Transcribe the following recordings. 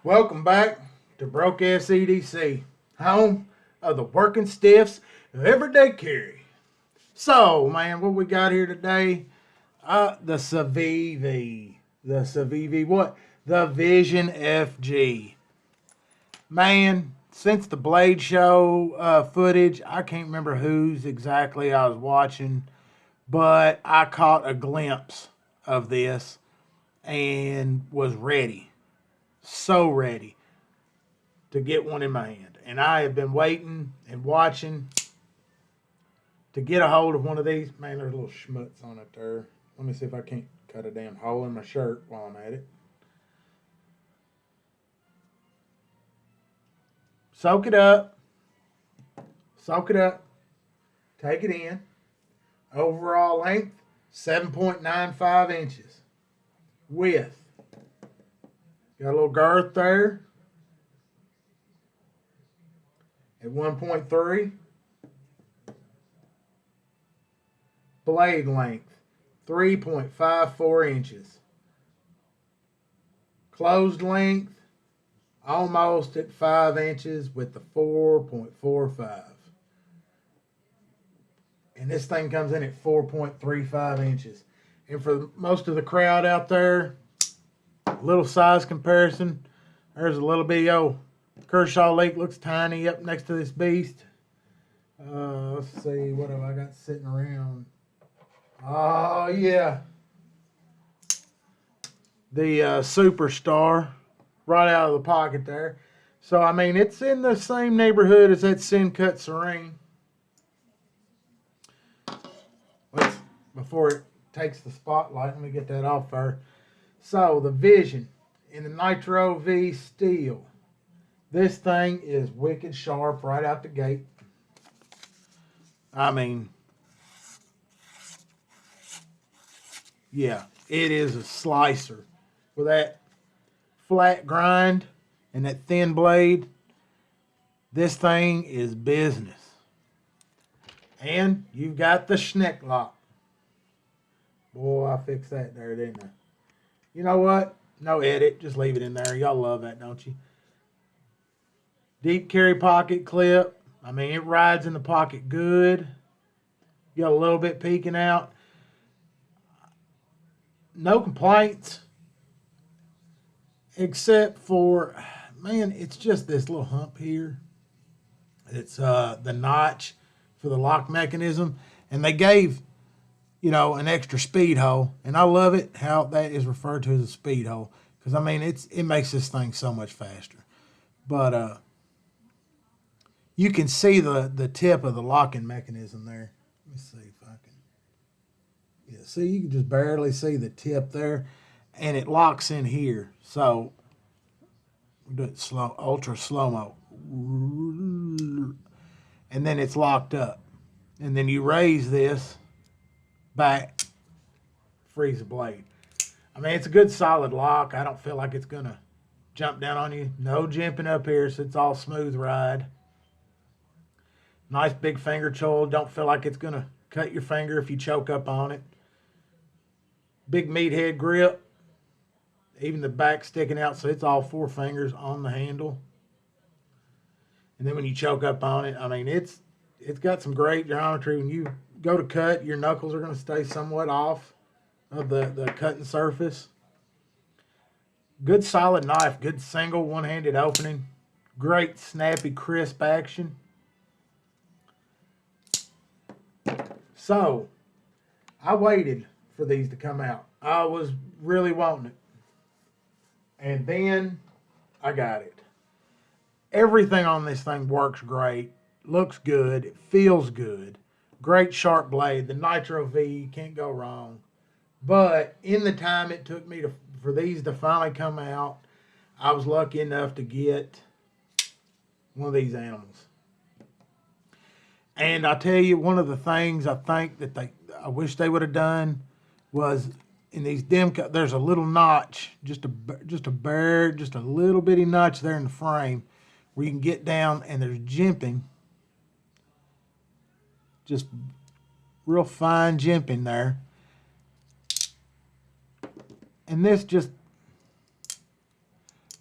Welcome back to Broke Ass EDC, home of the working stiffs of everyday carry. So, man, what we got here today? The Civivi. The Civivi what? The Vision FG. Man, since the Blade Show footage, I can't remember whose exactly I was watching, but I caught a glimpse of this and was ready. So ready to get one in my hand. And I have been waiting and watching to get a hold of one of these. Man, there's a little schmutz on it there. Let me see if I can't cut a damn hole in my shirt while I'm at it. Soak it up. Soak it up. Take it in. Overall length, 7.95 inches. Width, got a little girth there at 1.3. Blade length, 3.54 inches. Closed length, almost at 5 inches with the 4.45. And this thing comes in at 4.35 inches. And for most of the crowd out there, little size comparison, there's a little bitty old Kershaw Lake, looks tiny up next to this beast. Let's see, what have I got sitting around? Oh, yeah. The Superstar right out of the pocket there. So, I mean, it's in the same neighborhood as that Sin Cut Serene. Before it takes the spotlight, let me get that off there. So, the Vision in the Nitro-V steel. This thing is wicked sharp right out the gate. I mean, yeah, it is a slicer. With that flat grind and that thin blade, this thing is business. And you've got the Snecx lock. Boy, I fixed that there, didn't I? You know what? No edit. Just leave it in there. Y'all love that, don't you? Deep carry pocket clip. I mean, it rides in the pocket good. You got a little bit peeking out. No complaints. Except for, man, it's just this little hump here. It's the notch for the lock mechanism. And they gave, you know, an extra speed hole, and I love it how that is referred to as a speed hole, because I mean it makes this thing so much faster. But you can see the tip of the locking mechanism there. Let me see if I can. Yeah, see, you can just barely see the tip there, and it locks in here. So we'll do it slow, ultra slow mo, and then it's locked up, and then you raise this back, freeze the blade. I mean, it's a good solid lock. I don't feel like it's going to jump down on you. No jimping up here, so it's all smooth ride. Nice big finger choil. Don't feel like it's going to cut your finger if you choke up on it. Big meathead grip. Even the back sticking out, so it's all 4 fingers on the handle. And then when you choke up on it, I mean, it's got some great geometry. When you go to cut, your knuckles are going to stay somewhat off of the cutting surface. Good solid knife, good single one-handed opening. Great snappy, crisp action. So, I waited for these to come out. I was really wanting it. And then I got it. Everything on this thing works great, looks good, it feels good. Great sharp blade. The Nitro-V, can't go wrong. But in the time it took me for these to finally come out, I was lucky enough to get one of these animals. And I tell you, one of the things I think that I wish they would have done was in these there's a little notch, just a little bitty notch there in the frame where you can get down, and there's jimping, just real fine jimping there. And this just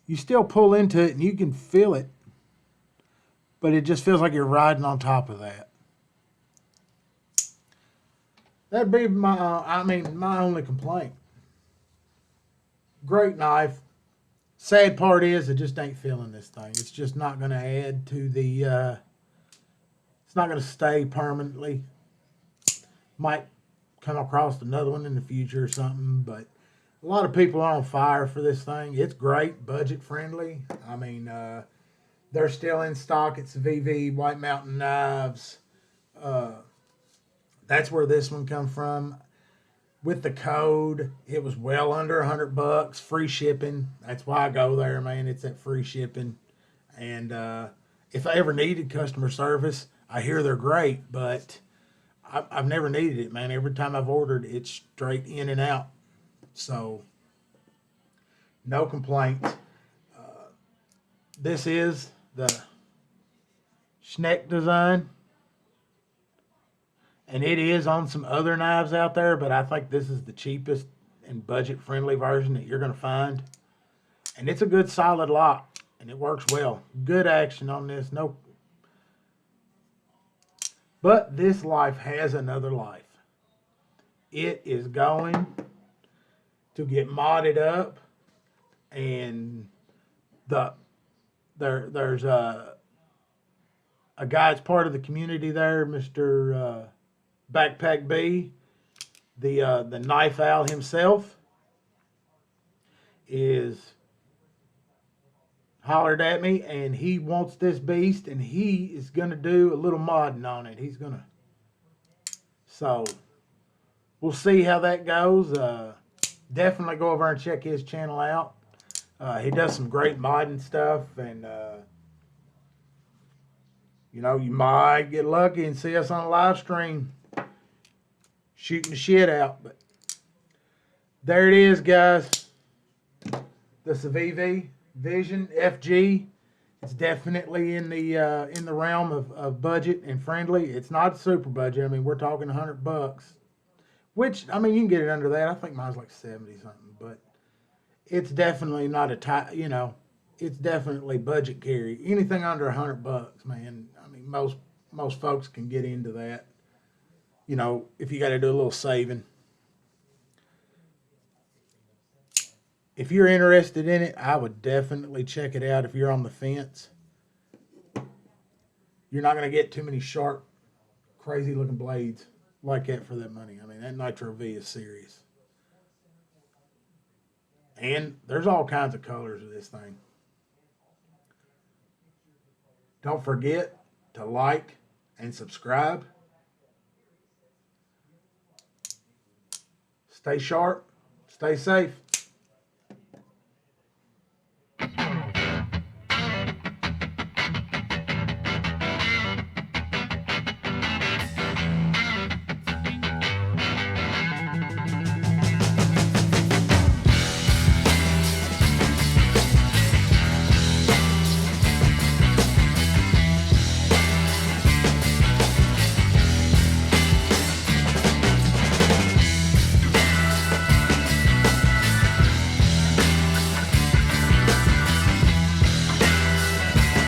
you still pull into it and you can feel it, but it just feels like you're riding on top of that. That'd be my only complaint. Great knife. Sad part is I just ain't feeling this thing. It's just not going to add to the, it's not going to stay permanently. Might come across another one in the future or something, but a lot of people are on fire for this thing. It's great, budget friendly. I mean, they're still in stock at Civivi, White Mountain Knives. That's where this one come from. With the code, it was well under $100, free shipping. That's why I go there, man. It's that free shipping. And if I ever needed customer service, I hear they're great, but I've never needed it, man. Every time I've ordered, it's straight in and out. So, no complaints. This is the Snecx design. And it is on some other knives out there, but I think this is the cheapest and budget-friendly version that you're going to find. And it's a good solid lock, and it works well. Good action on this. No. But this life has another life. It is going to get modded up, and there's a guy that's part of the community there, Mr. Backpack B, the knife owl himself, is hollered at me, and he wants this beast, and he is going to do a little modding on it. He's going to, so we'll see how that goes. Definitely go over and check his channel out. He does some great modding stuff, and you know, you might get lucky and see us on a live stream shooting the shit out. But there it is, guys. The Civivi Vision FG. It's definitely in the realm of budget and friendly. It's not super budget. I mean, we're talking $100, which, I mean, you can get it under that. I think mine's like 70 something, but it's definitely not a you know, it's definitely budget carry. Anything under $100, man. I mean, most folks can get into that. You know, if you got to do a little saving. If you're interested in it, I would definitely check it out if you're on the fence. You're not going to get too many sharp, crazy looking blades like that for that money. I mean, that Nitro-V is serious. And there's all kinds of colors of this thing. Don't forget to like and subscribe. Stay sharp. Stay safe.